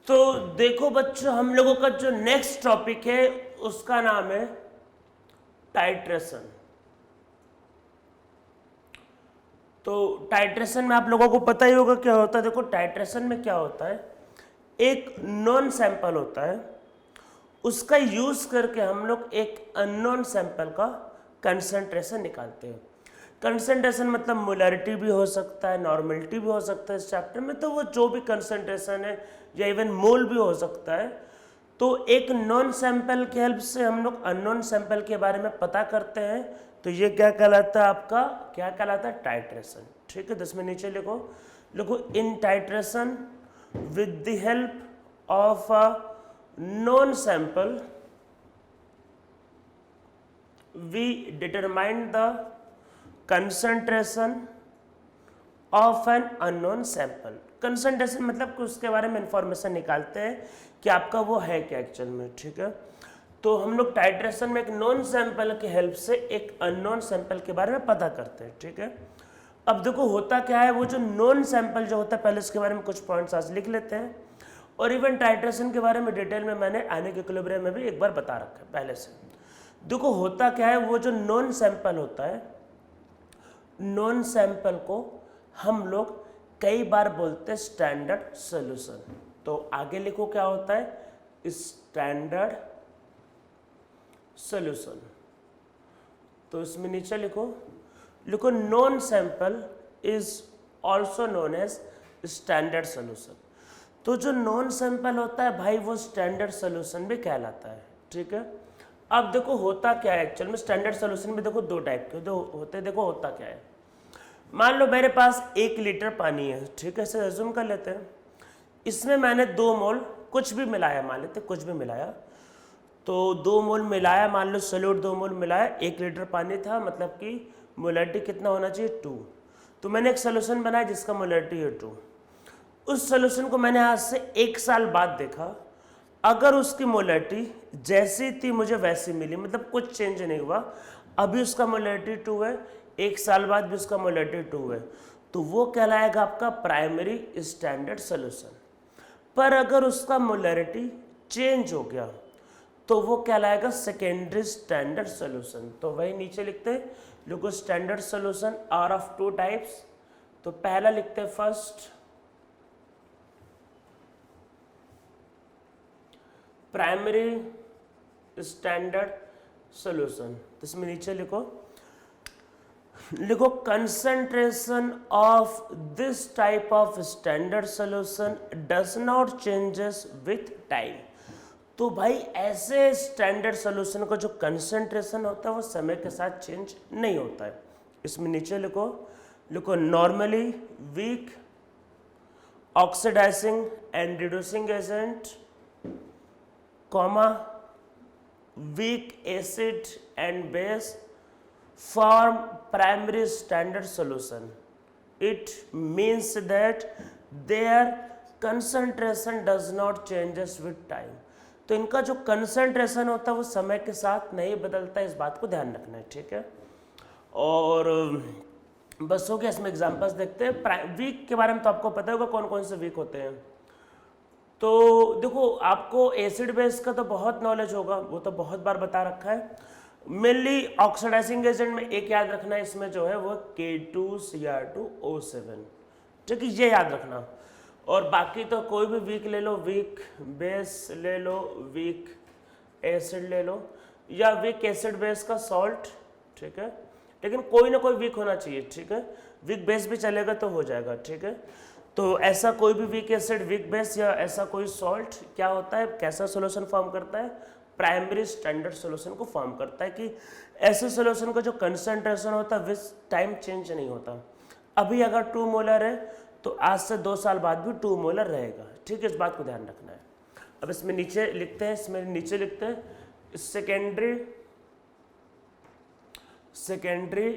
तो देखो बच्चों, हम लोगों का जो नेक्स्ट टॉपिक है उसका नाम है टाइट्रेशन। तो टाइट्रेशन में आप लोगों को पता ही होगा क्या होता है। देखो टाइट्रेशन में क्या होता है, एक नॉन सैंपल होता है, उसका यूज करके हम लोग एक अननोन सैंपल का कंसंट्रेशन निकालते हैं। कंसंट्रेशन मतलब मोलैरिटी भी हो सकता है, नॉर्मलिटी भी हो सकता है इस चैप्टर में, तो वो जो भी कंसंट्रेशन है या इवन मोल भी हो सकता है। तो एक नॉन सैंपल के हेल्प से हम लोग अननोन सैंपल के बारे में पता करते हैं। तो ये क्या कहलाता है, आपका क्या कहलाता है, टाइट्रेशन। ठीक है, 10 में नीचे लिखो, in titration with the help of a known sample we determine the concentration of an unknown sample। concentration मतलब कि उसके बारे में इंफॉर्मेशन निकालते हैं कि आपका वो है क्या एक्चुअल में। ठीक है, तो हम लोग टाइट्रेशन में एक नॉन सैंपल की हेल्प से एक अननोन सैंपल के बारे में पता करते हैं। ठीक है, अब देखो होता क्या है, वो जो नॉन सैंपल जो होता है, पहले इसके बारे में कुछ पॉइंट्स आज लिख लेते हैं। और इवन टाइट्रेशन के बारे में डिटेल में मैंने आने के इक्विलिब्रियम में भी एक बार बता रखा है पहले से। देखो होता क्या है, वो जो नॉन सैंपल होता है, नॉन सैंपल को हम लोग कई बार बोलते हैं स्टैंडर्ड सॉल्यूशन। तो आगे लिखो क्या होता है, स्टैंडर्ड सॉल्यूशन। तो इसमें नीचे लिखो known sample is also known as standard solution. तो जो नॉन सैंपल होता है भाई, वो स्टैंडर्ड सॉल्यूशन भी कहलाता है। ठीक है, अब देखो होता क्या है एक्चुअल में, स्टैंडर्ड सॉल्यूशन में देखो दो टाइप के होते हैं। देखो होता क्या है, मान लो मेरे पास 1 लीटर पानी है। ठीक है, इसे अज्यूम कर लेते हैं, इसमें मैंने 2 मोल कुछ भी मिलाया, मान लेते कुछ भी मिलाया, तो 2 मोल मिलाया, मान लो सॉल्यूट 2 मोल मिलाया, 1 लीटर पानी था, मतलब कि मोलैरिटी कितना होना चाहिए, 2। तो मैंने एक सोल्यूशन बनाया जिसका मोलैरिटी है 2। उस सोल्यूशन को मैंने आज से 1 साल बाद देखा, अगर उसकी मोलैरिटी जैसी थी मुझे वैसी मिली, मतलब कुछ चेंज नहीं हुआ, अभी उसका मोलैरिटी 2 है, 1 साल बाद भी उसका मोलैरिटी 2 है, तो वो कहलाएगा आपका प्राइमरी स्टैंडर्ड सोल्यूशन। पर अगर उसका मोलैरिटी चेंज हो गया तो वो कहलाएगा सेकेंडरी स्टैंडर्ड सोल्यूशन। तो वही नीचे लिखते हैं, देखो standard solution are of 2 types. तो पहला लिखते हैं फर्स्ट प्राइमरी स्टैंडर्ड सॉल्यूशन। तो इसमें नीचे लिखो concentration of this type of standard solution does not changes with time. तो भाई ऐसे स्टैंडर्ड सॉल्यूशन का जो कंसंट्रेशन होता है वो समय के साथ चेंज नहीं होता है। इसमें नीचे लिखो normally weak oxidising and reducing agent, weak acid and base form primary standard solution. It means that their concentration does not changes with time। तो इनका जो कंसंट्रेशन होता है वो समय के साथ नहीं बदलता है, इस बात को ध्यान रखना है। ठीक है, और बस हो गया। इसमें एग्जांपल्स देखते हैं। वीक के बारे में तो आपको पता होगा कौन कौन से वीक होते हैं। तो देखो आपको एसिड बेस का तो बहुत नॉलेज होगा, वो तो बहुत बार बता रखा है। मेनली ऑक्सीडाइजिंग एजेंट में एक याद रखना है, इसमें जो है वो K2Cr2O7। ठीक है, ये याद रखना। और बाकी तो कोई भी वीक ले लो, वीक बेस ले लो, वीक एसिड ले लो, या वीक एसिड बेस का सॉल्ट। ठीक है, लेकिन कोई ना कोई वीक होना चाहिए। ठीक है, वीक बेस भी चलेगा तो हो जाएगा। ठीक है, तो ऐसा कोई भी वीक एसिड, वीक बेस या ऐसा कोई सॉल्ट क्या होता है, कैसा सॉल्यूशन फॉर्म करता है, प्राइमरी स्टैंडर्ड सॉल्यूशन को फॉर्म करता है। कि ऐसे सॉल्यूशन का जो कंसंट्रेशन होता है विथ टाइम चेंज नहीं होता। अभी अगर 2 मोलर है तो आज से 2 साल बाद भी 2 मोलर रहेगा। ठीक है, इस बात को ध्यान रखना है। अब इसमें नीचे लिखते हैं, सेकेंडरी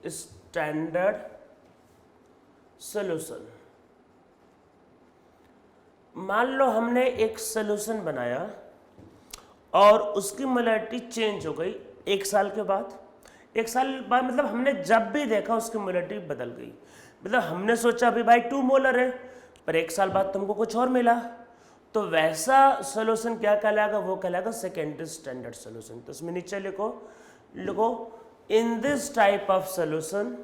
स्टैंडर्ड सॉल्यूशन। मान लो हमने एक सॉल्यूशन बनाया और उसकी मोलैरिटी चेंज हो गई 1 साल के बाद। 1 साल बाद मतलब हमने जब भी देखा उसकी मोलैरिटी बदल गई। मतलब हमने सोचा अभी भाई 2 मोलर है, पर 1 साल बाद तुमको कुछ और मिला, तो वैसा सोल्यूशन क्या कहलाएगा, वो कहलाएगा सेकेंडरी स्टैंडर्ड सोल्यूशन। तो इसमें नीचे लिखो in this type of solution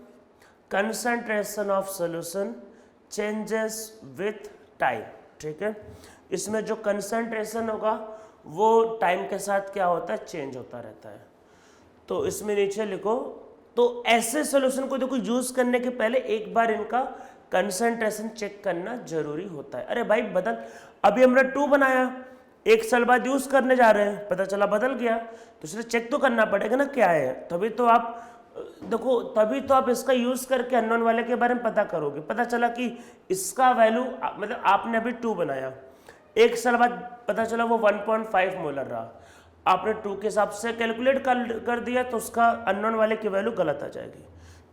concentration of solution changes with time. ठीक है, इसमें जो कंसंट्रेशन होगा वो टाइम के साथ क्या होता है, चेंज होता रहता है। तो इसमें नीचे लिखो, तो ऐसे सॉल्यूशन को देखो यूज करने के पहले एक बार इनका कंसंट्रेशन चेक करना जरूरी होता है। अरे भाई बदल, अभी हमने 2 बनाया, 1 साल बाद यूज करने जा रहे हैं, पता चला बदल गया, तो इसलिए चेक तो करना पड़ेगा ना क्या है। तभी तो आप देखो, तभी तो आप इसका यूज करके अननोन वाले के बारे में पता करोगे। पता चला कि इसका वैल्यू, मतलब आपने अभी 2 बनाया, 1 साल बाद पता चला वो 1.5 मोलर रहा, आपने 2 के हिसाब से कैलकुलेट कर दिया, तो उसका अननोन वाले की वैल्यू गलत आ जाएगी।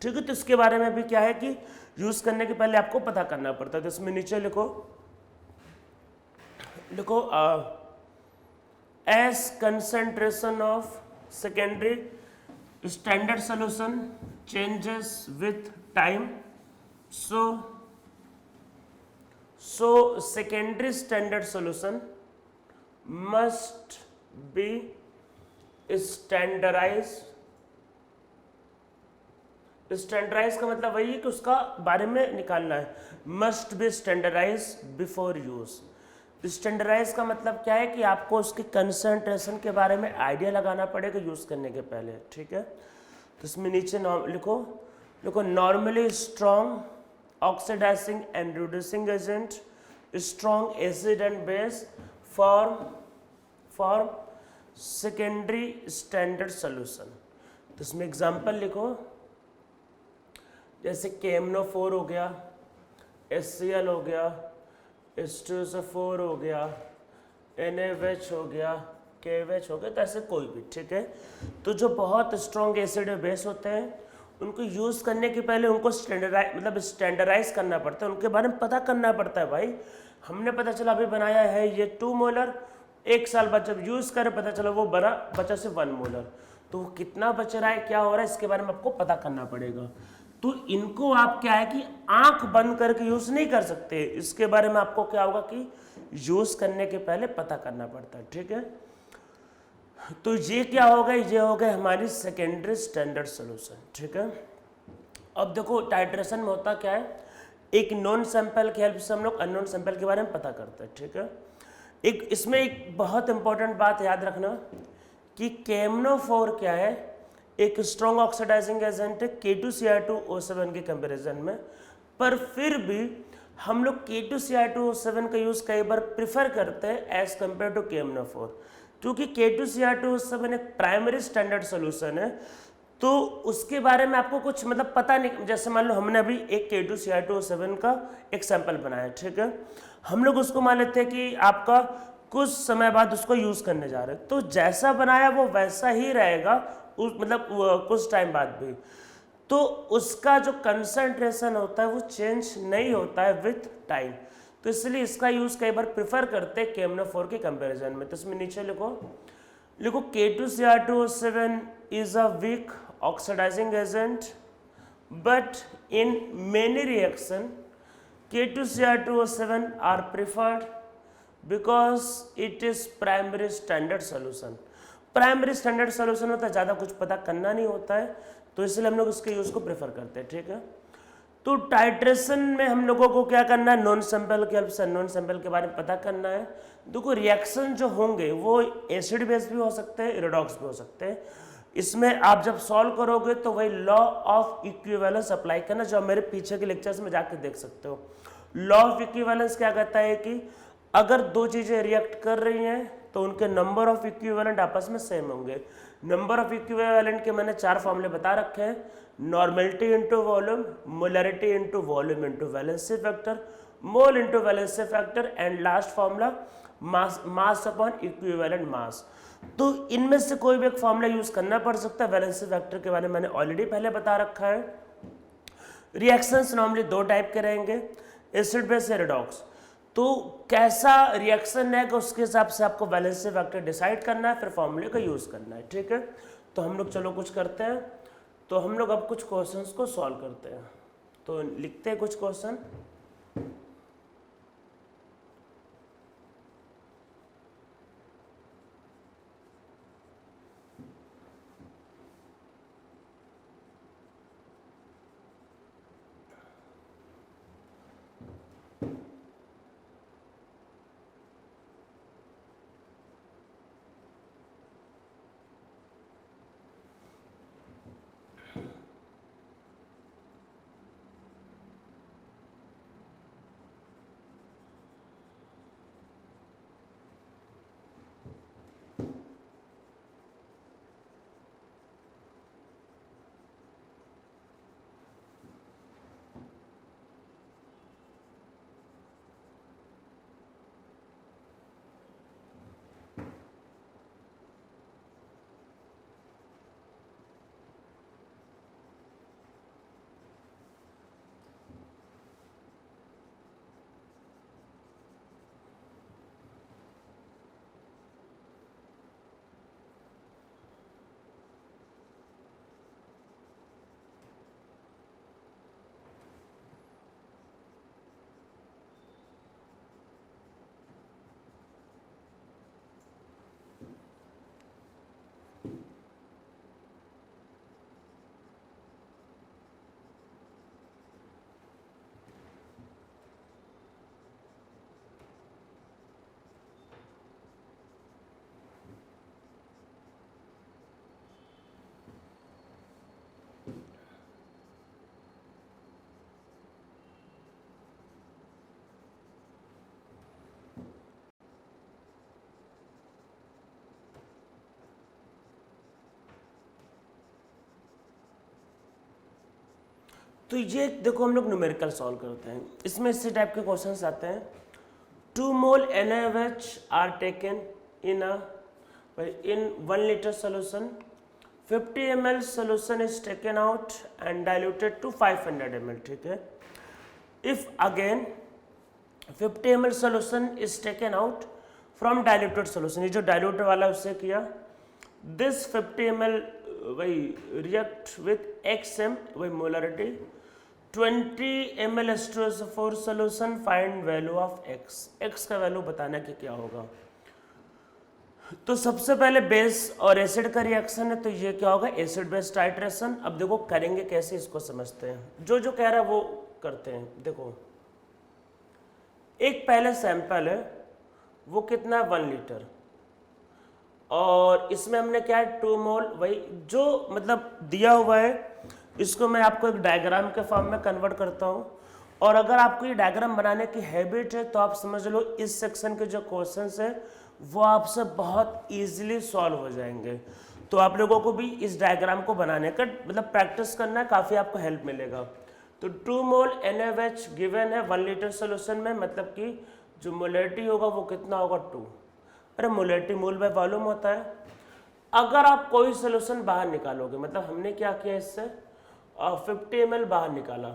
ठीक है, तो इसके बारे में भी क्या है कि यूज करने के पहले आपको पता करना पड़ता है। तो इसमें नीचे लिखो as concentration of secondary standard solution changes with time, so secondary standard solution must be standardized। Standardise का मतलब वही है कि उसका बारे में निकालना है, must be standardise before use. Standardise का मतलब क्या है कि आपको उसके कंसंट्रेशन के बारे में आइडिया लगाना पड़ेगा यूज करने के पहले। ठीक है, तो इसमें नीचे लिखो normally strong oxidizing and reducing agent, strong acid and base form secondary standard solution। तो इसमें एग्जांपल लिखो, जैसे KMnO4 हो गया, HCl हो गया, H2SO4 हो गया, NaOH हो गया, KOH हो गया, तो ऐसे कोई भी। ठीक है, तो जो बहुत स्ट्रॉन्ग एसिड और बेस होते हैं उनको यूज करने के पहले उनको स्टैंडर्डाइज करना पड़ता है, उनके बारे में पता करना पड़ता है। भाई हमने पता चला अभी बनाया है ये 2 मोलर, 1 साल बाद जब यूज करें पता चला वो बचा से 1 मोलर, तो वो कितना बच रहा है, क्या हो रहा है, इसके बारे में आपको पता करना पड़ेगा। तो इनको आप क्या है कि आंख बंद करके यूज नहीं कर सकते, इसके बारे में आपको क्या होगा कि यूज करने के पहले पता करना पड़ता है। ठीक है, तो ये क्या हो गई, ये हो गई हमारी सेकेंडरी स्टैंडर्ड सोल्यूशन। ठीक है, अब देखो टाइट्रेशन में होता क्या है, एक नॉन सैंपल की हेल्प से हम लोग अननोन सैंपल के बारे में पता करते हैं। ठीक है, इसमें एक बहुत इंपॉर्टेंट बात याद रखना कि KMnO4 क्या है, एक स्ट्रॉन्ग ऑक्सीडाइजिंग एजेंट है K2Cr2O7 के कंपेरिजन में, पर फिर भी हम लोग K2Cr2O7 का यूज कई बार प्रिफर करते हैं एज कंपेयर टू KMnO4, क्योंकि K2Cr2O7 एक प्राइमरी स्टैंडर्ड सोल्यूशन है, तो उसके बारे में आपको कुछ मतलब पता नहीं। जैसे मान लो हमने अभी एक K2Cr2O7 का एक सैंपल बनाया, ठीक है, हम लोग उसको मान लेते हैं कि आपका कुछ समय बाद उसको यूज करने जा रहे हैं, तो जैसा बनाया वो वैसा ही रहेगा मतलब कुछ टाइम बाद भी, तो उसका जो कंसंट्रेशन होता है वो चेंज नहीं होता है विथ टाइम, तो इसलिए इसका यूज कई बार प्रिफर करते हैं KMnO4 के कंपैरिजन में। तो इसमें नीचे लिखो K2Cr2O7 is a weak oxidizing agent, but in many reaction K2Cr2O7 are preferred because it is primary standard solution। Primary standard solution होता है, ज़्यादा कुछ पता करना नहीं होता है, तो इसलिए हम लोग उसके यूज को प्रेफर करते हैं। ठीक है, तो टाइट्रेशन में हम लोगों को क्या करना है, नॉन सैंपल के हेल्प से नॉन सैंपल के बारे में पता करना है। देखो रिएक्शन जो होंगे वो एसिड बेस भी हो सकते हैं, रेडॉक्स भी हो सकते हैं। इसमें आप जब सॉल्व करोगे तो वही लॉ ऑफ इक्विवेलेंस अप्लाई करना, जो आप मेरे पीछे के लेक्चर्स में जाके देख सकते हो। लॉ ऑफ इक्विवेलेंस क्या कहता है कि अगर दो चीजें रिएक्ट कर रही हैं तो उनके नंबर ऑफ इक्विवेलेंट आपस में सेम होंगे। नंबर ऑफ इक्विवेलेंट के मैंने 4 फॉर्मूले बता रखे हैं, normality into volume, molarity into volume into valency factor, mole into valency factor, and last formula mass upon equivalent mass. तो इनमें से कोई भी एक फॉर्मूला यूज करना पड़ सकता है। वैलेंसी फैक्टर के बारे में मैंने ऑलरेडी पहले बता रखा है। रिएक्शंस नॉर्मली 2 टाइप के रहेंगे, एसिड बेस या रेडॉक्स। तो कैसा रिएक्शन है कि उसके हिसाब से आपको वैलेंसी फैक्टर डिसाइड करना है, फिर फॉर्मूले का यूज करना है। ठीक है, तो हम लोग चलो कुछ करते हैं। तो हम लोग अब कुछ क्वेश्चंस को सॉल्व करते हैं, तो लिखते हैं कुछ क्वेश्चन। तो ये देखो हम लोग न्यूमेरिकल सॉल्व करते हैं, इसमें इसी टाइप के क्वेश्चंस आते हैं। 2 mole NaOH are taken in 1 liter solution, 50 ml solution is taken out and diluted to 500 ml, ठीक है। If again 50 ml solution is taken out from diluted solution, ये जो डाइल्यूटेड वाला उससे किया, this 50 ml वही react with XM वही molarity, 20 ml H2SO4 solution, find value of X, X का वैल्यू बताना कि क्या होगा। तो सबसे पहले बेस और एसिड का रिएक्शन है, तो ये क्या होगा, एसिड बेस टाइट्रेशन। अब देखो करेंगे कैसे, इसको समझते हैं, जो जो कह रहा है वो करते हैं। देखो एक पहले सैंपल है, वो कितना है 1 लीटर, और इसमें हमने क्या है 2 मोल, वही जो मतलब दिया हुआ है, इसको मैं आपको एक डायग्राम के फॉर्म में कन्वर्ट करता हूँ। और अगर आपको ये डायग्राम बनाने की हैबिट है तो आप समझ लो इस सेक्शन के जो क्वेश्चंस है वो आपसे बहुत इजीली सॉल्व हो जाएंगे। तो आप लोगों को भी इस डायग्राम को बनाने का मतलब प्रैक्टिस करना है, काफ़ी आपको हेल्प मिलेगा। तो 2 मोल NaOH गिवन है 1 लीटर सोल्यूशन में, मतलब कि जो मोलैरिटी होगा वो कितना होगा 2। अरे मोलैरिटी मोल बाय वॉल्यूम होता है। अगर आप कोई सोल्यूशन बाहर निकालोगे, मतलब हमने क्या किया इससे 50 ml बाहर निकाला,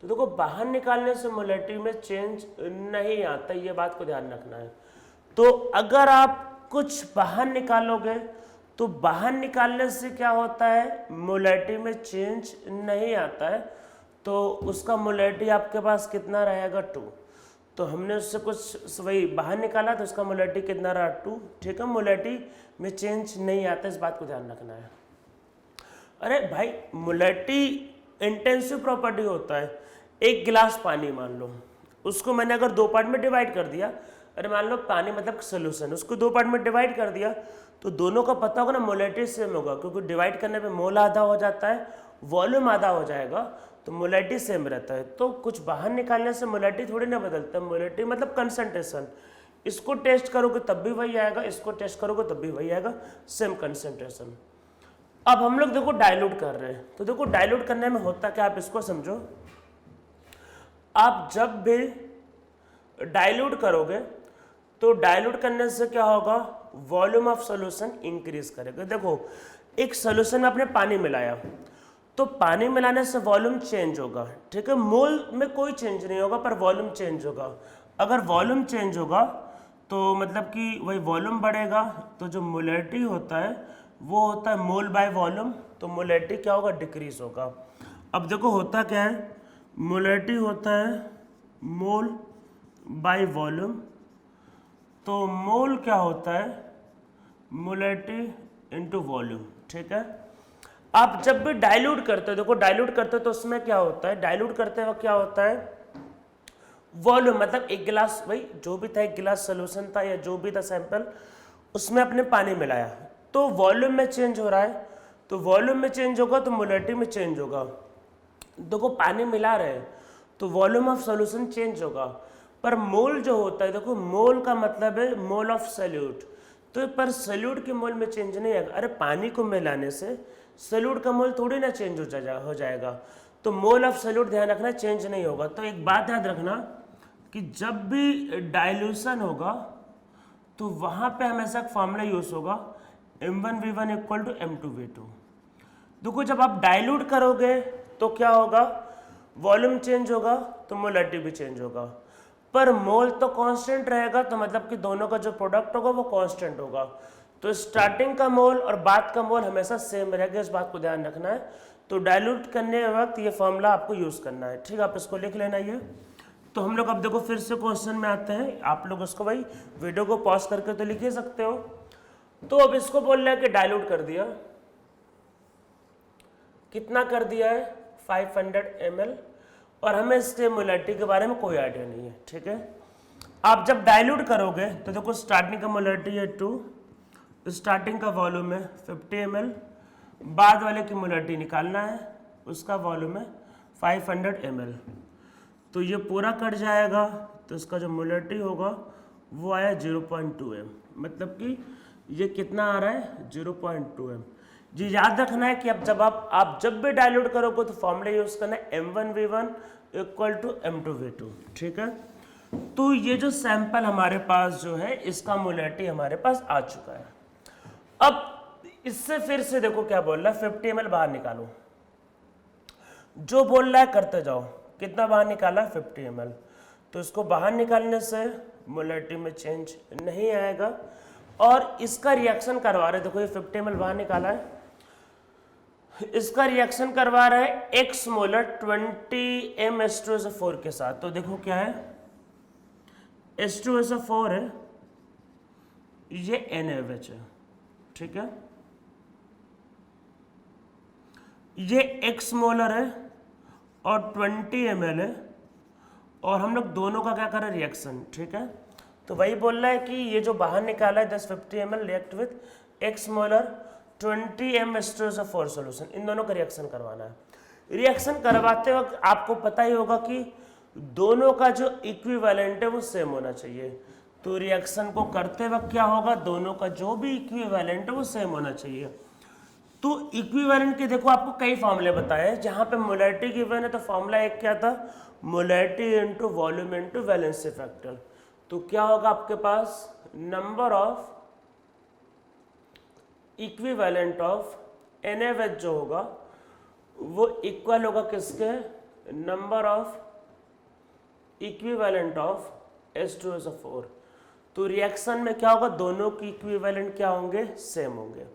तो देखो बाहर निकालने से मोलैरिटी में चेंज नहीं आता, ये बात को ध्यान रखना है। तो अगर आप कुछ बाहर निकालोगे तो बाहर निकालने से क्या होता है, मोलैरिटी में चेंज नहीं आता है, तो उसका मोलैरिटी आपके पास कितना रहेगा 2। तो हमने उससे कुछ वही बाहर निकाला तो उसका मोलैरिटी कितना रहा 2, ठीक है। मोलैरिटी में चेंज नहीं आता, इस बात को ध्यान रखना है। अरे भाई मोलैरिटी इंटेंसिव प्रॉपर्टी होता है। एक गिलास पानी मान लो, उसको मैंने अगर 2 पार्ट में डिवाइड कर दिया, अरे मान लो पानी मतलब सोल्यूशन, उसको 2 पार्ट में डिवाइड कर दिया, तो दोनों का पता होगा ना, मोलैरिटी सेम होगा, क्योंकि डिवाइड करने पे मोल आधा हो जाता है, वॉल्यूम आधा हो जाएगा, तो मोलैरिटी सेम रहता है। तो कुछ बाहर निकालने से मोलैरिटी थोड़ी ना बदलता है, मोलैरिटी मतलब कंसंट्रेशन। इसको टेस्ट करोगे तब भी वही आएगा, इसको टेस्ट करोगे तब भी वही आएगा, सेम कंसंट्रेशन। अब हम लोग देखो डाइल्यूट कर रहे हैं, तो देखो डाइल्यूट करने में होता क्या, आप इसको समझो। आप जब भी डाइल्यूट करोगे तो डाइल्यूट करने से क्या होगा, वॉल्यूम ऑफ सॉल्यूशन इंक्रीज करेगा। देखो एक सॉल्यूशन में आपने पानी मिलाया, तो पानी मिलाने से वॉल्यूम चेंज होगा, ठीक है। मोल में कोई चेंज नहीं होगा पर वॉल्यूम चेंज होगा। अगर वॉल्यूम चेंज होगा तो मतलब कि वही वॉल्यूम बढ़ेगा, तो जो मोलैरिटी होता है वो होता है मोल बाय वॉल्यूम, तो मोलैरिटी क्या होगा, डिक्रीज होगा। अब देखो होता क्या है, मोलैरिटी होता है मोल बाय वॉल्यूम, तो मोल क्या होता है, मोलैरिटी इनटू वॉल्यूम, ठीक है। आप जब भी डाइल्यूट करते हो, देखो डाइल्यूट करते हो तो उसमें क्या होता है, डाइल्यूट करते वक्त क्या होता है, वॉल्यूम मतलब एक गिलास, भाई जो भी था एक गिलास सोल्यूशन था या जो भी था सैंपल, उसमें अपने पानी मिलाया, तो वॉल्यूम में चेंज हो रहा है, तो वॉल्यूम में चेंज होगा तो मोलैरिटी में चेंज होगा। देखो पानी मिला रहे हैं तो वॉल्यूम ऑफ सॉल्यूशन चेंज होगा, पर मोल जो होता है, देखो मोल का मतलब है मोल ऑफ सॉल्यूट, तो पर सॉल्यूट के मोल में चेंज नहीं आएगा। अरे पानी को मिलाने से सॉल्यूट का मोल थोड़ी ना चेंज हो जाएगा, तो मोल ऑफ सॉल्यूट ध्यान रखना चेंज नहीं होगा। तो एक बात याद रखना कि जब भी डाइल्यूशन होगा तो वहाँ पे हमेशा एक फॉर्मूला यूज होगा, M1V1 इक्वल टू M2V2। देखो जब आप डाइल्यूट करोगे तो क्या होगा, वॉल्यूम चेंज होगा तो मोलैरिटी भी चेंज होगा, पर मोल तो कांस्टेंट रहेगा, तो मतलब कि दोनों का जो प्रोडक्ट होगा वो कांस्टेंट होगा। तो स्टार्टिंग का मोल और बाद का मोल हमेशा सेम रहेगा, इस बात को ध्यान रखना है। तो डाइल्यूट करने के वक्त ये फॉर्मूला आपको यूज करना है, ठीक है। आप इसको लिख लेना ये। तो हम लोग अब देखो फिर से क्वेश्चन में आते हैं, आप लोग उसको भाई वीडियो को पॉज करके तो लिख ही सकते हो। तो अब इसको बोल रहा है कि डाइल्यूट कर दिया, कितना कर दिया है 500 ml, और हमें इसके मोलैरिटी के बारे में कोई आइडिया नहीं है, ठीक है। आप जब डाइल्यूट करोगे तो देखो स्टार्टिंग का मोलैरिटी है 2, स्टार्टिंग का वॉल्यूम है 50 ml, बाद वाले की मोलैरिटी निकालना है, उसका वॉल्यूम है 500 ml। तो ये पूरा कट जाएगा, तो इसका जो मोलैरिटी होगा वो आया 0.2 m, मतलब कि ये कितना आ रहा है 0.2 m। जी याद रखना है कि अब जब जब भी डायल्यूट करोगे तो फॉर्मूला यूज करना है m1v1 इक्वल टू m2v2, ठीक है। तो ये जो सैंपल हमारे पास जो है इसका मोलैरिटी हमारे पास आ चुका है। अब इससे फिर से देखो क्या बोल रहा है, 50 ml बाहर निकालो। जो बोल रहा है करते जाओ। कितना बाहर निकाला, 50 ml। तो इसको बाहर निकालने से मोलैरिटी में चेंज नहीं आएगा। और इसका रिएक्शन करवा रहे, देखो ये 50 ml बाहर निकाला है, इसका रिएक्शन करवा रहा है x मोलर 20 M H2SO4 के साथ। तो देखो क्या है, H2SO4 है, ये NaOH है, ठीक है। ये x मोलर है और 20 ml है, और हम लोग दोनों का क्या कर रहे हैं, रिएक्शन, ठीक है। तो वही बोल रहा है कि ये जो बाहर निकाला है 1050 ml react with x molar 20 M H2SO4 solution, इन दोनों का रिएक्शन करवाना है। रिएक्शन करवाते वक्त आपको पता ही होगा कि दोनों का जो इक्विवेलेंट है वो सेम होना चाहिए। तो रिएक्शन को करते वक्त क्या होगा, दोनों का जो भी इक्विवेलेंट है वो सेम होना चाहिए। तो इक्विवेलेंट के देखो आपको कई फॉर्मूले बताए हैं। जहां पे मोलैरिटी गिवन है तो फॉर्मूला एक क्या था, molarity into volume into valency factor. तो क्या होगा आपके पास, number of equivalent of NaOH जो होगा वो इक्वल होगा किसके, number of equivalent of H2SO4। तो रिएक्शन में क्या होगा, दोनों की इक्विवेलेंट क्या होंगे, सेम होंगे।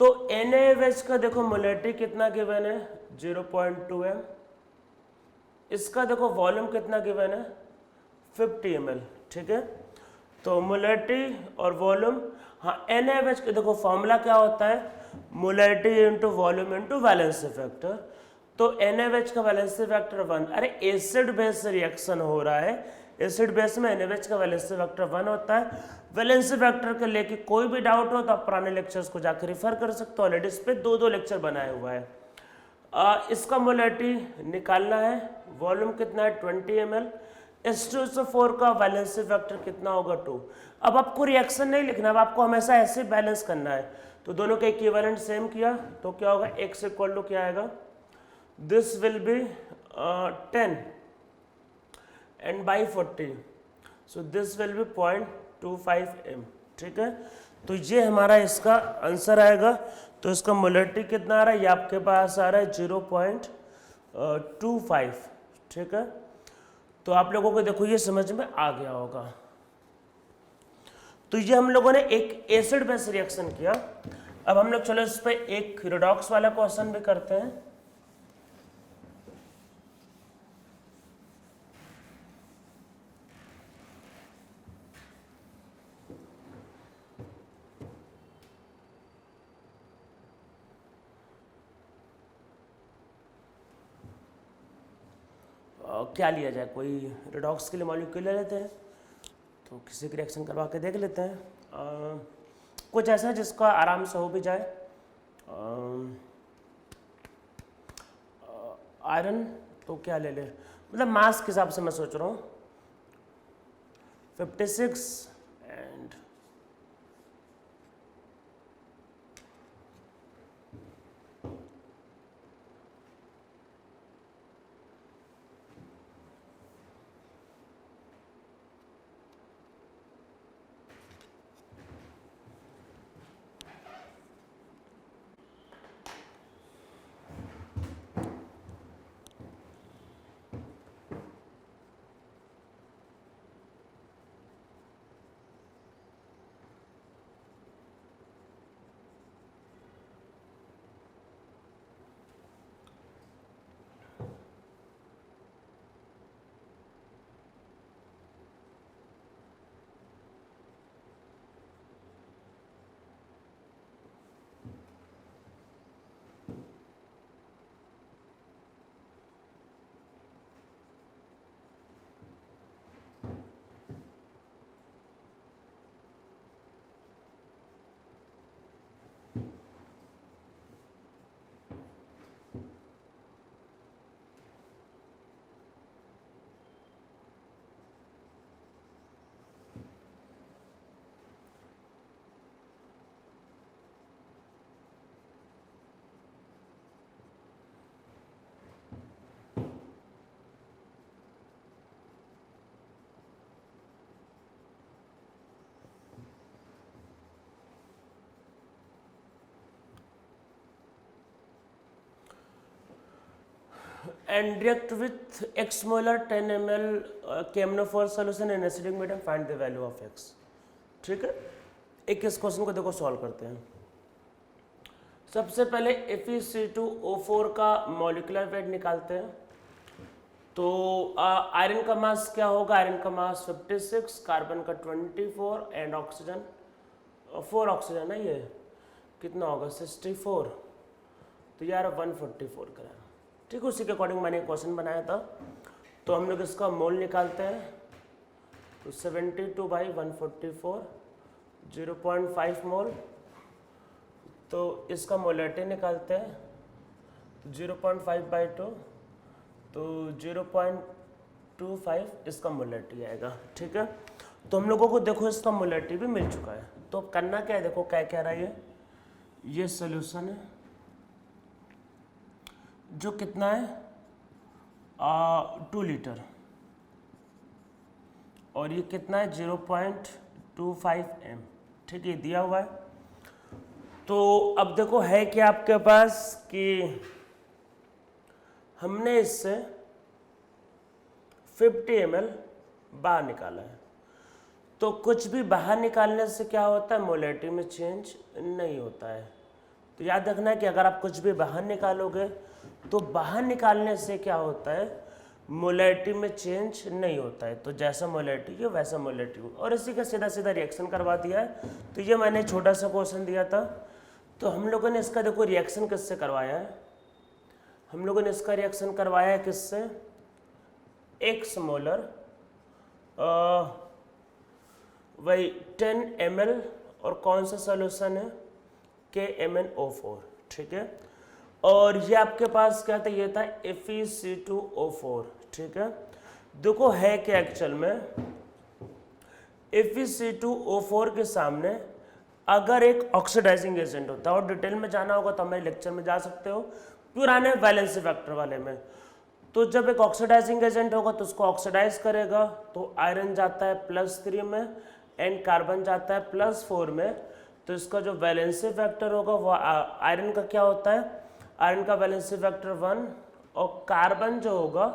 तो NaOH का देखो मोलैरिटी कितना गिवन है, 0.2 m। इसका देखो वॉल्यूम कितना गिवन है, 50 ml, ठीक है। तो मोलैरिटी और वॉल्यूम, हाँ NaOH के देखो फॉर्मूला क्या होता है, molarity into volume into valency factor. तो NaOH का वैलेंसी फैक्टर 1। अरे एसिड बेस रिएक्शन हो रहा है, एसिड बेस में NaOH का वैलेंसी फैक्टर 1 होता है। वैलेंसी फैक्टर के लेके कोई भी डाउट हो तो आप पुराने लेक्चर्स को जाकर रिफर कर सकते हो, ऑलरेडी इस पे दो लेक्चर बनाए हुआ है। इसका मोलैरिटी निकालना है, वॉल्यूम कितना है 20 ml, H2SO4 का वैलेंसी फैक्टर कितना होगा 2। अब आपको रिएक्शन नहीं लिखना, अब आपको हमेशा ऐसे बैलेंस करना है। तो दोनों के इक्विवेलेंट सेम किया तो क्या होगा, x इक्वल टू क्या आएगा, this will be 10 and by 40, so this will be 0.25 m, ठीक है। तो ये हमारा इसका आंसर आएगा। तो इसका मोलैरिटी कितना आ रहा है, ये आपके पास आ रहा है 0.25, ठीक है। तो आप लोगों को देखो ये समझ में आ गया होगा। तो ये हम लोगों ने एक एसिड बेस रिएक्शन किया। अब हम लोग चलो इस पे एक रिडॉक्स वाला क्वेश्चन भी करते हैं। क्या लिया जाए, कोई रिडॉक्स के लिए मॉलिक्यूल ले लेते हैं, तो किसी की रिएक्शन करवा के देख लेते हैं। कुछ ऐसा जिसका आराम से हो भी जाए। आयरन तो क्या ले ले, मतलब मास के हिसाब से मैं सोच रहा हूँ 56 and and react with x molar 10 ml KMnO4 solution in acidic medium, find the value of x। ठीक है, एक इस क्वेश्चन को देखो सॉल्व करते हैं। सबसे पहले FeC2O4 का मॉलिक्यूलर वेट निकालते हैं। तो आयरन का मास क्या होगा, आयरन का मास 56, कार्बन का 24 एंड ऑक्सीजन 4 ऑक्सीजन है, ये कितना होगा 64, तो यार 144 ग्राम। ठीक है, उसी के अकॉर्डिंग मैंने क्वेश्चन बनाया था। तो हम लोग इसका मोल निकालते हैं, तो 72/144 0.5 मोल। तो इसका मोलरिटी निकालते हैं, 0.5/2, तो 0.25 इसका मोलरिटी आएगा। ठीक है, तो हम लोगों को देखो इसका मोलरिटी भी मिल चुका है। तो करना क्या है, देखो क्या कह रहा है, ये सोल्यूशन है जो कितना है 2 लीटर, और ये कितना है 0.25 m। ठीक है, दिया हुआ है। तो अब देखो है कि आपके पास कि हमने इससे 50 ml बाहर निकाला है। तो कुछ भी बाहर निकालने से क्या होता है, मोलरिटी में चेंज नहीं होता है। तो याद रखना है कि अगर आप कुछ भी बाहर निकालोगे तो बाहर निकालने से क्या होता है, मोलरिटी में चेंज नहीं होता है। तो जैसा मोलरिटी है वैसा मोलरिटी हो, और इसी का सीधा सीधा रिएक्शन करवा दिया है। तो ये मैंने छोटा सा क्वेश्चन दिया था। तो हम लोगों ने इसका देखो रिएक्शन किससे करवाया है, हम लोगों ने इसका रिएक्शन करवाया है किससे, x मोलर वही 10 ml, और कौन सा सॉल्यूशन है KMnO4। ठीक है, और ये आपके पास क्या था, ये था FeC2O4। ठीक है, देखो है कि एक्चुअल में FeC2O4 के सामने अगर एक ऑक्सीडाइजिंग एजेंट होता है, और डिटेल में जाना होगा तो हमारे लेक्चर में जा सकते हो पुराने वैलेंसी फैक्टर वाले में। तो जब एक ऑक्सीडाइजिंग एजेंट होगा तो उसको ऑक्सीडाइज करेगा, तो आयरन जाता है +3 में एंड कार्बन जाता है +4 में। तो इसका जो वैलेंसी फैक्टर होगा वो आयरन का क्या होता है, आयरन का वैलेंसी फैक्टर 1, और कार्बन जो होगा,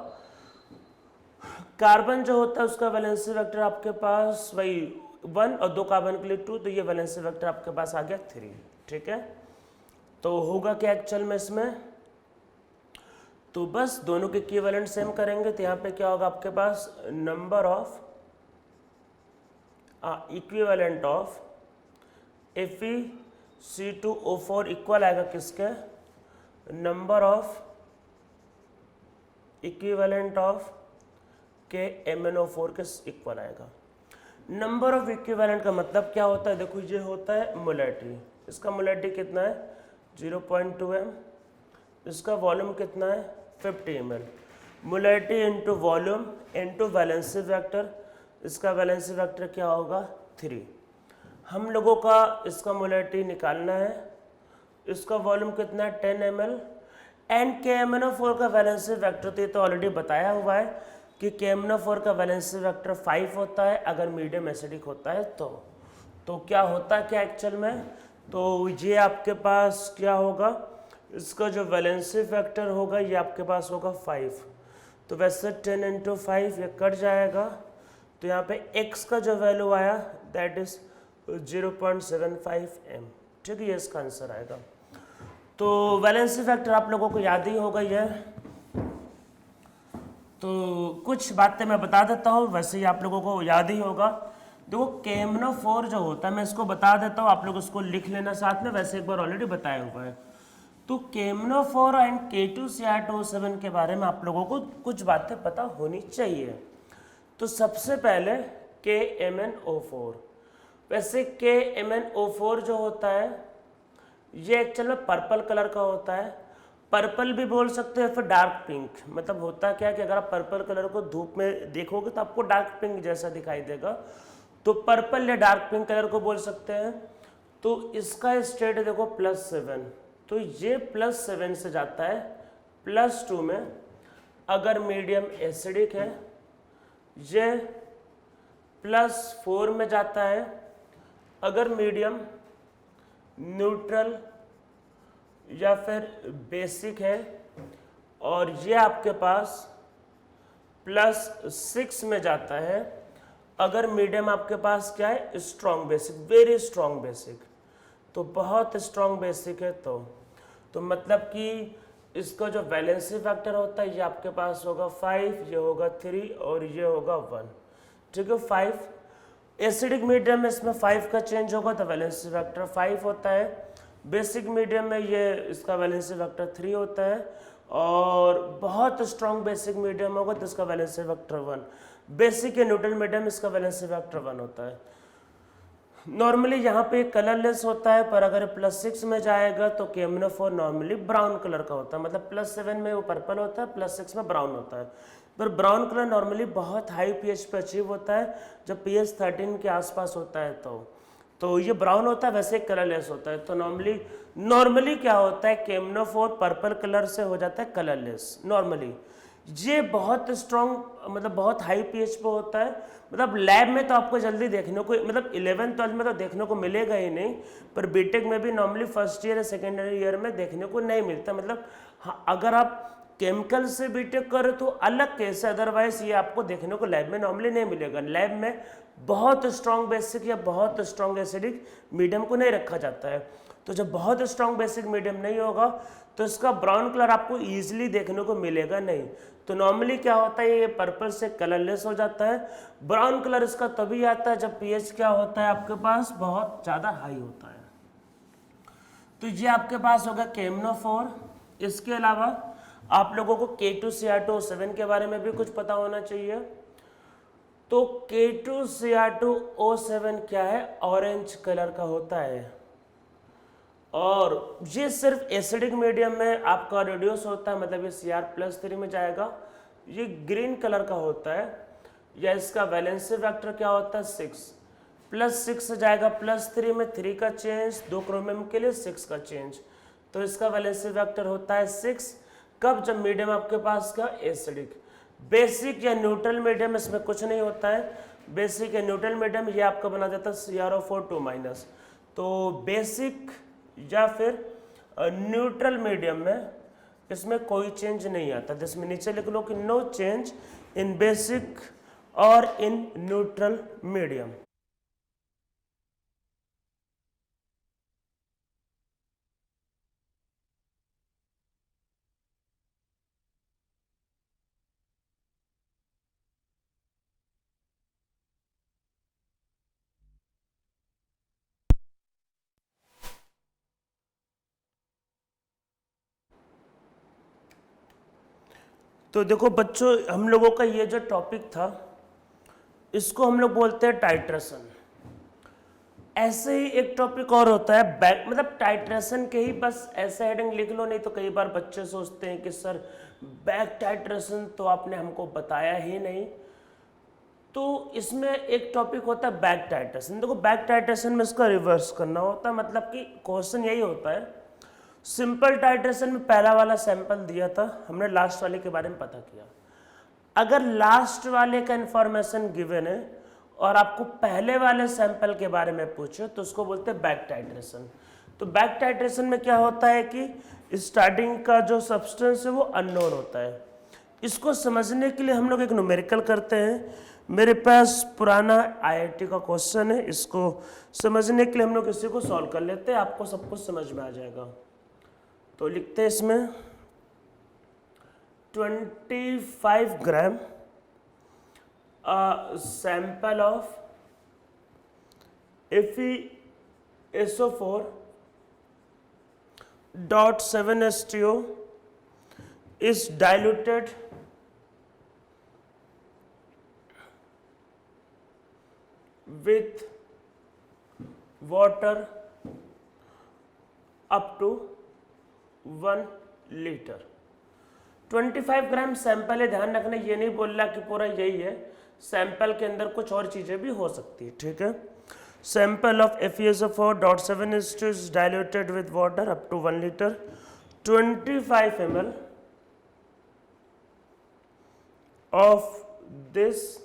कार्बन जो होता है उसका वैलेंसी फैक्टर आपके पास वही 1, और 2 कार्बन के लिए 2, तो ये वैलेंसी फैक्टर आपके पास आ गया 3। ठीक है, तो होगा क्या एक्चुअल में इसमें, तो बस दोनों के इक्विवेलेंट सेम करेंगे। तो यहाँ पे क्या होगा आपके पास, number of equivalent of FeC2O4 equal आएगा किसके, number of equivalent of KMnO4 के इक्वल आएगा। नंबर ऑफ इक्विवेलेंट का मतलब क्या होता है, देखो ये होता है मोलरिटी। इसका मोलरिटी कितना है 0.2 m, इसका वॉल्यूम कितना है 50 ml। Molarity into volume into valency factor, इसका वैलेंसी फैक्टर क्या होगा 3। हम लोगों का इसका मोलरिटी निकालना है, इसका वॉल्यूम कितना है 10 ml, एंड KMnO4 का वैलेंसी फैक्टर तो ये तो ऑलरेडी बताया हुआ है कि KMnO4 का वैलेंसी फैक्टर 5 होता है अगर मीडियम एसिडिक होता है। तो क्या होता है क्या एक्चुअल में, तो ये आपके पास क्या होगा, इसका जो वैलेंसी फैक्टर होगा ये आपके पास होगा 5। तो वैसे 10 × 5 ये कट जाएगा, तो यहाँ पे x का जो वैल्यू आया दैट इज 0.75 m। ठीक है, ये इसका आंसर आएगा। तो वैलेंसी फैक्टर आप लोगों को याद ही होगा ये। तो कुछ बातें मैं बता देता हूँ, वैसे ही आप लोगों को याद ही होगा। देखो KMnO4 जो होता है, मैं इसको बता देता हूँ, आप लोग उसको लिख लेना साथ में, वैसे एक बार ऑलरेडी बताया हुआ है। तो KMnO4 एंड K2Cr2O7 के बारे में आप लोगों को कुछ बातें पता होनी चाहिए। तो सबसे पहले KMnO4, वैसे KMnO4 जो होता है ये एक्चुअल में पर्पल कलर का होता है। पर्पल भी बोल सकते हैं, फिर डार्क पिंक। मतलब होता क्या है कि अगर आप पर्पल कलर को धूप में देखोगे तो आपको डार्क पिंक जैसा दिखाई देगा, तो पर्पल या डार्क पिंक कलर को बोल सकते हैं। तो इसका स्टेट देखो +7, तो ये +7 से जाता है +2 में अगर मीडियम एसिडिक है, ये +4 में जाता है अगर मीडियम न्यूट्रल या फिर बेसिक है, और ये आपके पास +6 में जाता है अगर मीडियम आपके पास क्या है, strong basic, very strong basic, तो बहुत स्ट्रॉन्ग बेसिक है। तो मतलब कि इसका जो वैलेंसी फैक्टर होता है ये आपके पास होगा 5, ये होगा 3 और ये होगा 1, ठीक है। 5 एसिडिक मीडियम में इसमें 5 का चेंज होगा तो वैलेंसी फैक्टर 5 होता है। बेसिक मीडियम में ये इसका वैलेंसी फैक्टर 3 होता है, और बहुत स्ट्रॉन्ग बेसिक मीडियम होगा तो इसका वैलेंसी फैक्टर 1। बेसिक या न्यूट्रल मीडियम इसका वैलेंसी फैक्टर 1 होता है। नॉर्मली यहाँ पे कलरलेस होता है, पर अगर +6 में जाएगा तो KMnO4 नॉर्मली ब्राउन कलर का होता है, मतलब +7 में वो पर्पल होता है, +6 में ब्राउन होता है। पर ब्राउन कलर नॉर्मली बहुत हाई pH पे अचीव होता है जब pH 13 के आसपास होता है, तो ये ब्राउन होता है, वैसे कलरलेस होता है। तो नॉर्मली क्या होता है, KMnO4 पर्पल कलर से हो जाता है कलरलेस नॉर्मली। ये बहुत स्ट्रॉन्ग, मतलब बहुत हाई pH पे होता है, मतलब लैब में तो आपको जल्दी देखने को, मतलब 11th-12th में तो देखने को मिलेगा ही नहीं, पर बीटेक में भी नॉर्मली फर्स्ट ईयर या सेकेंड ईयर में देखने को नहीं मिलता। मतलब हाँ, अगर आप केमिकल से बीटेक करो तो अलग केस है, अदरवाइज ये आपको देखने को लैब में नॉर्मली नहीं मिलेगा। लैब में बहुत स्ट्रॉन्ग बेसिक या बहुत स्ट्रॉन्ग एसिडिक मीडियम को नहीं रखा जाता है। तो जब बहुत स्ट्रॉन्ग बेसिक मीडियम नहीं होगा तो इसका ब्राउन कलर आपको ईजिली देखने को मिलेगा नहीं। तो नॉर्मली क्या होता है, ये पर्पल से कलरलेस हो जाता है। ब्राउन कलर इसका तभी आता है जब पीएच क्या होता है आपके पास बहुत ज़्यादा हाई होता है। तो ये आपके पास होगा KMnO4। इसके अलावा आप लोगों को K2Cr2O7 के बारे में भी कुछ पता होना चाहिए। तो K2Cr2O7 क्या है, ऑरेंज कलर का होता है, और ये सिर्फ एसिडिक मीडियम में आपका रिड्यूस होता है, मतलब ये Cr+3 में जाएगा। ये ग्रीन कलर का होता है, या इसका वैलेंसी फैक्टर क्या होता है 6, +6 से जाएगा +3 में 3 का चेंज, 2 क्रोमियम के लिए 6 का चेंज, तो इसका वैलेंसी फैक्टर होता है 6। कब, जब मीडियम आपके पास का एसिडिक। बेसिक या न्यूट्रल मीडियम इसमें कुछ नहीं होता है, बेसिक या न्यूट्रल मीडियम ये आपका बना देता है CrO4 2-। तो बेसिक या फिर न्यूट्रल मीडियम में इसमें कोई चेंज नहीं आता। जिसमें नीचे लिख लो कि नो चेंज इन बेसिक और इन न्यूट्रल मीडियम। तो देखो बच्चों, हम लोगों का ये जो टॉपिक था इसको हम लोग बोलते हैं टाइट्रेशन। ऐसे ही एक टॉपिक और होता है बैक, मतलब टाइट्रेशन के ही बस ऐसे हेडिंग लिख लो, नहीं तो कई बार बच्चे सोचते हैं कि सर बैक टाइट्रेशन तो आपने हमको बताया ही नहीं। तो इसमें एक टॉपिक होता है बैक टाइट्रेशन। देखो बैक टाइट्रेशन में इसका रिवर्स करना होता है, मतलब कि क्वेश्चन यही होता है। सिंपल टाइट्रेशन में पहला वाला सैंपल दिया था, हमने लास्ट वाले के बारे में पता किया। अगर लास्ट वाले का इंफॉर्मेशन गिवन है और आपको पहले वाले सैंपल के बारे में पूछे तो उसको बोलते हैं बैक टाइट्रेशन। तो बैक टाइट्रेशन में क्या होता है कि स्टार्टिंग का जो सब्सटेंस है वो अननोन होता है। इसको समझने के लिए हम लोग एक न्यूमेरिकल करते हैं। मेरे पास पुराना IIT का क्वेश्चन है, इसको समझने के लिए हम लोग इसी को सॉल्व कर लेते हैं, आपको सब कुछ समझ में आ जाएगा। तो लिखते हैं इसमें 25 gram sample of FeSO4.7H2O is diluted with water up to 1 litre. 25 gram sample है, ध्यान रखना ये नहीं बोल रहा कि पूरा यही है, सैंपल के अंदर कुछ और चीजें भी हो सकती है, ठीक है। Sample of FeSO4.7H2 is diluted with water up to 1 liter, 25 ml of this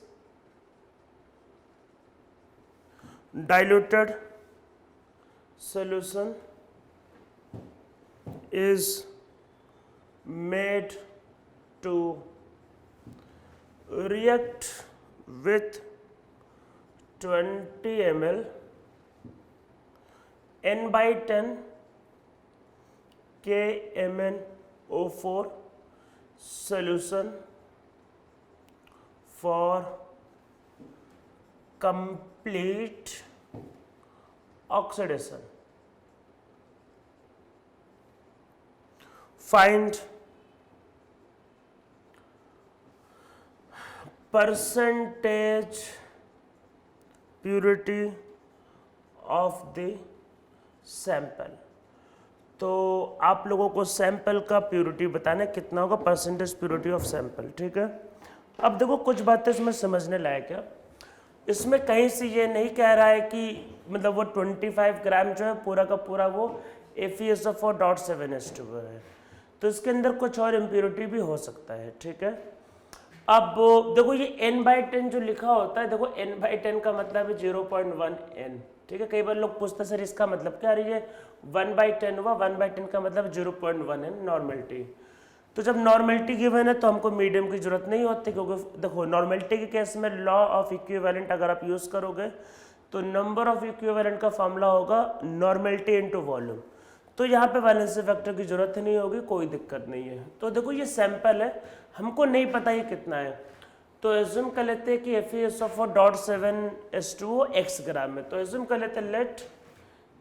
diluted solution is made to react with 20 ml N/10 KMnO4 solution for complete oxidation. Find percentage purity of the sample. तो आप लोगों को sample का purity बताना है कितना होगा, percentage purity of sample, ठीक है। अब देखो कुछ बातें इसमें समझने लायक है। इसमें कहीं से ये नहीं कह रहा है कि मतलब वो 25 ग्राम जो है पूरा का पूरा वो FeSO4.7H2 है, तो इसके अंदर कुछ और इम्प्योरिटी भी हो सकता है, ठीक है। अब देखो ये N/10 जो लिखा होता है, देखो N/10 का मतलब है 0.1 N, ठीक है। कई बार लोग पूछते सर इसका मतलब क्या, रही है 1/10 हुआ, 1/10 का मतलब 0.1 N नॉर्मेलिटी। तो जब नॉर्मेलिटी गिवन है तो हमको मीडियम की जरूरत नहीं होती, क्योंकि देखो नॉर्मेलिटी के केस में लॉ ऑफ इक्विवेलेंट अगर आप यूज करोगे तो नंबर ऑफ इक्विवेलेंट का फॉर्मूला होगा नॉर्मेलिटी इनटू वॉल्यूम। तो यहाँ पे वैलेंसी फैक्टर की जरूरत ही नहीं होगी, कोई दिक्कत नहीं है। तो देखो ये सैंपल है, हमको नहीं पता ये कितना है, तो एज्यूम कर लेते हैं कि FeSO4.7H2O x ग्राम है। तो एज्यूम कर लेते हैं लेट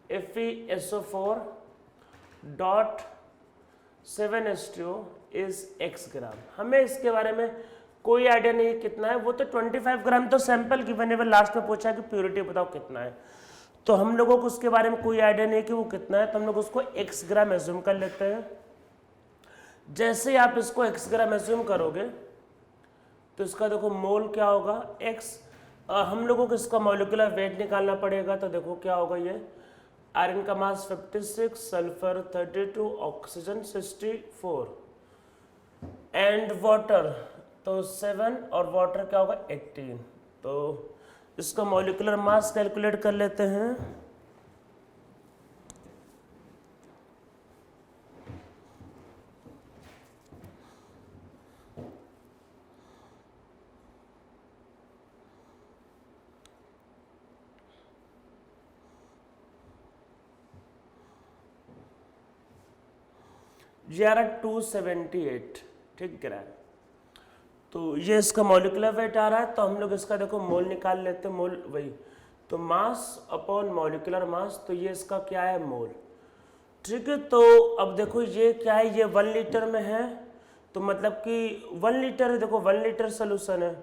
FeSO4.7H2O इज x ग्राम। हमें इसके बारे में कोई आइडिया नहीं है कितना है, वो तो 25 ग्राम तो सैंपल की बने हुए, लास्ट में पूछा कि प्योरिटी बताओ कितना है, तो हम लोगों को उसके बारे में कोई आइडिया नहीं है कि वो कितना है, तो हम लोग उसको x ग्राम एज्यूम कर लेते हैं। जैसे ही आप इसको x ग्राम एज्यूम करोगे तो इसका देखो मोल क्या होगा x, हम लोगों को इसका मॉलिक्यूलर वेट निकालना पड़ेगा। तो देखो क्या होगा, ये आयरन का मास 56, सल्फर 32, ऑक्सीजन 64 एंड वाटर तो 7 और वाटर क्या होगा 18। तो इसका मॉलिक्यूलर मास कैलकुलेट कर लेते हैं। ये आ रहा 278, ठीक ग्राम। तो ये इसका मॉलिक्यूलर वेट आ रहा है, तो हम लोग इसका देखो मोल निकाल लेते हैं, मोल वही तो मास अपॉन मॉलिक्यूलर मास, तो ये इसका क्या है मोल, ठीक है। तो अब देखो ये क्या है, ये 1 लीटर में है, तो मतलब कि 1 लीटर है, देखो 1 लीटर सोल्यूशन है,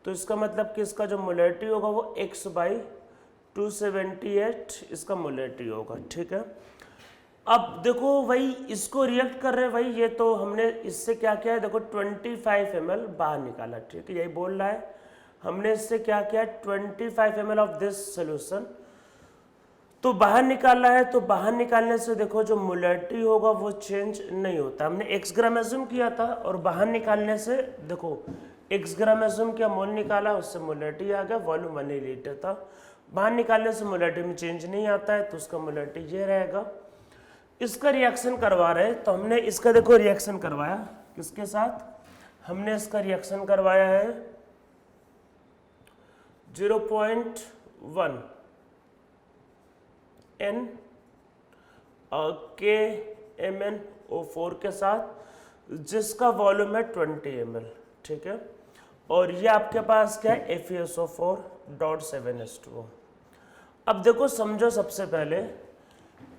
तो इसका मतलब कि इसका जो मोलैरिटी होगा वो x/278 इसका मोलैरिटी होगा, ठीक है। अब देखो वही इसको रिएक्ट कर रहे हैं, वही ये तो हमने इससे क्या किया है, देखो 25 ml बाहर निकाला, ठीक है, यही बोल रहा है। हमने इससे क्या किया, 25 ml ऑफ दिस सोल्यूशन तो बाहर निकाला है। तो बाहर निकालने से देखो जो मोलैरिटी होगा वो चेंज नहीं होता। हमने x ग्राम एज्यूम किया था और बाहर निकालने से देखो x ग्राम एज्यूम किया, मोल निकाला, उससे मोलैरिटी आ गया, वॉल्यूम 1 लीटर था। बाहर निकालने से मोलैरिटी में चेंज नहीं आता है, तो उसका मोलैरिटी ये रहेगा। इसका रिएक्शन करवा रहे हैं, तो हमने इसका देखो रिएक्शन करवाया किसके साथ, हमने इसका रिएक्शन करवाया है 0.1 N KMnO4 के साथ, जिसका वॉल्यूम है 20 ml, ठीक है। और ये आपके पास क्या है FeSO4.7H2O। अब देखो समझो, सबसे पहले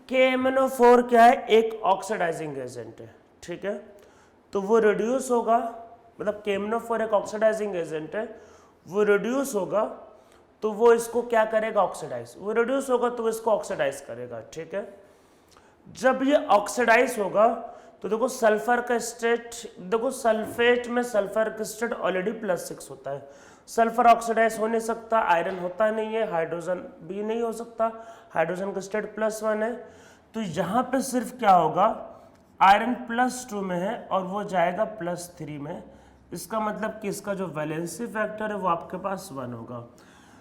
KMnO4 क्या है, एक ऑक्सीडाइजिंग एजेंट है, ठीक है। तो वो रिड्यूस होगा, मतलब KMnO4 एक ऑक्सीडाइजिंग एजेंट है, वो रिड्यूस होगा तो वो इसको क्या करेगा, ऑक्सीडाइज, वो रिड्यूस होगा तो वो इसको ऑक्सीडाइज करेगा, ठीक है। जब ये ऑक्सीडाइज होगा तो देखो सल्फर का स्टेट, देखो सल्फेट में सल्फर का स्टेट ऑलरेडी +6 होता है, सल्फर ऑक्सीडाइज हो नहीं सकता, आयरन होता नहीं है, हाइड्रोजन भी नहीं हो सकता, हाइड्रोजन का स्टेट +1 है। तो यहाँ पे सिर्फ क्या होगा, आयरन +2 में है और वो जाएगा +3 में। इसका मतलब कि इसका जो वैलेंसी फैक्टर है वो आपके पास 1 होगा।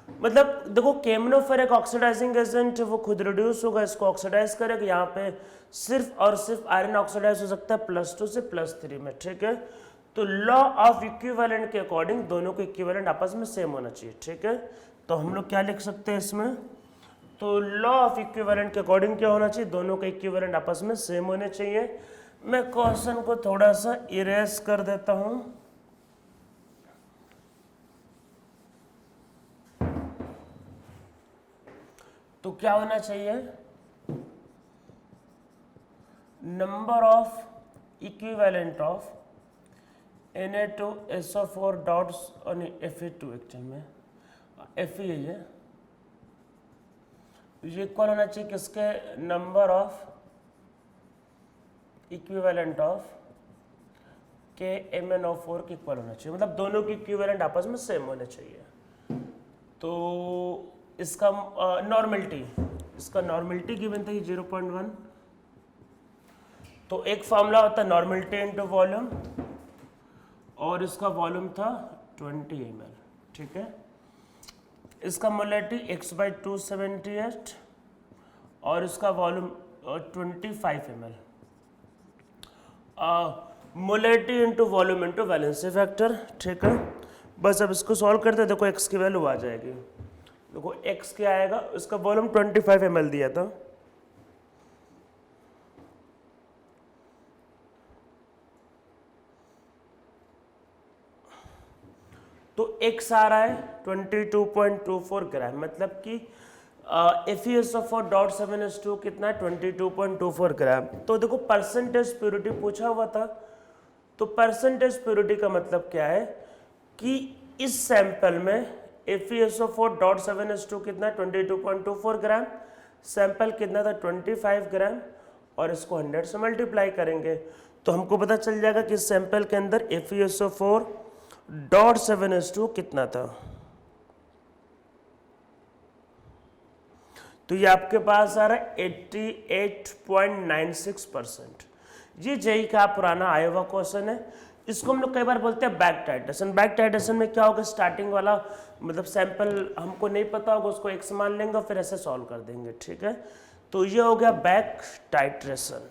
मतलब देखो KMnO4 एक ऑक्सीडाइजिंग एजेंट है, वो खुद रिड्यूस होगा, इसको ऑक्सीडाइज करेगा। यहाँ पे सिर्फ और सिर्फ आयरन ऑक्सीडाइज हो सकता है +2 से +3 में, ठीक है। तो लॉ ऑफ इक्विवेलेंट के अकॉर्डिंग दोनों के इक्विवेलेंट आपस में सेम होना चाहिए, ठीक है। तो हम लोग क्या लिख सकते हैं इसमें, तो लॉ ऑफ इक्विवेलेंट के अकॉर्डिंग क्या होना चाहिए, दोनों के इक्विवेलेंट आपस में सेम होने चाहिए। मैं क्वेश्चन को थोड़ा सा इरेज कर देता हूं। तो क्या होना चाहिए, number of equivalent of Na2SO4 dots और Fe2 एक्चुअल में Fe है ये इक्वल होना चाहिए किसके, number of equivalent of KMnO4 के इक्वल होना चाहिए, मतलब दोनों की इक्विवेलेंट आपस में सेम होने चाहिए। तो इसका नॉर्मलिटी, इसका नॉर्मलिटी गिवन था 0.1। तो एक फॉर्मूला होता है नॉर्मलिटी इनटू वॉल्यूम, और इसका वॉल्यूम था 20 ml, ठीक है। इसका मोलैरिटी x/278 और इसका volume 25 ml। Molarity into volume into valency factor, ठीक है। बस अब इसको सॉल्व करते हैं, देखो x की वैल्यू आ जाएगी। देखो x क्या आएगा, इसका वॉल्यूम 25 ml दिया था, तो x आ रहा है 22.24 ग्राम, मतलब कि FeSO4.7H2 कितना है 22.24 ग्राम। तो देखो परसेंटेज प्योरिटी पूछा हुआ था, तो परसेंटेज प्योरिटी का मतलब क्या है कि इस सैंपल में FeSO4.7H2 कितना है 22.24 ग्राम, सैंपल कितना था 25 ग्राम, और इसको 100 से मल्टीप्लाई करेंगे तो हमको पता चल जाएगा कि इस सैंपल के अंदर FeSO4.7H2 कितना था। तो ये आपके पास आ रहा है 88.96%। ये जेई का पुराना आया हुआ क्वेश्चन है, इसको हम लोग कई बार बोलते हैं बैक टाइट्रेशन। बैक टाइट्रेशन में क्या होगा, स्टार्टिंग वाला मतलब सैंपल हमको नहीं पता होगा, उसको x मान लेंगे और फिर ऐसे सॉल्व कर देंगे, ठीक है। तो ये हो गया बैक टाइट्रेशन।